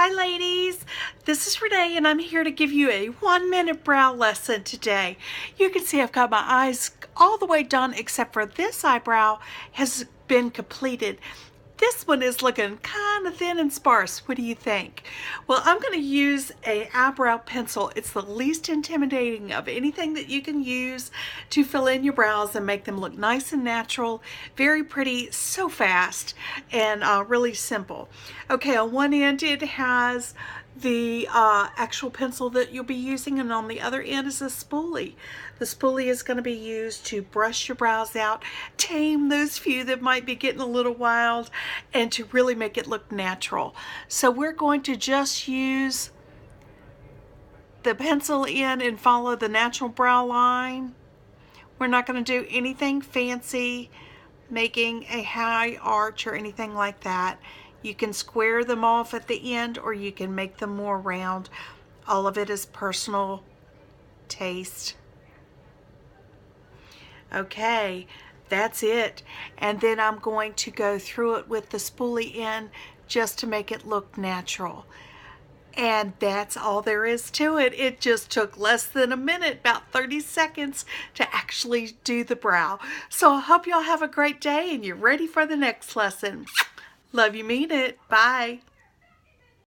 Hi ladies, this is Renee and I'm here to give you a 1-minute brow lesson today. You can see I've got my eyes all the way done except for this eyebrow has been completed. This one is looking kind of thin and sparse. What do you think? Well, I'm going to use a eyebrow pencil. It's the least intimidating of anything that you can use to fill in your brows and make them look nice and natural, very pretty, so fast, and really simple. Okay, on one end it has the actual pencil that you'll be using, and on the other end is a spoolie. The spoolie is going to be used to brush your brows out, tame those few that might be getting a little wild, and to really make it look natural. So we're going to just use the pencil in and follow the natural brow line. We're not going to do anything fancy, making a high arch or anything like that. You can square them off at the end or you can make them more round. All of it is personal taste. Okay, that's it. And then I'm going to go through it with the spoolie in just to make it look natural. And that's all there is to it. It just took less than a minute, about 30 seconds, to actually do the brow. So I hope y'all have a great day and you're ready for the next lesson. Love you, mean it. Bye.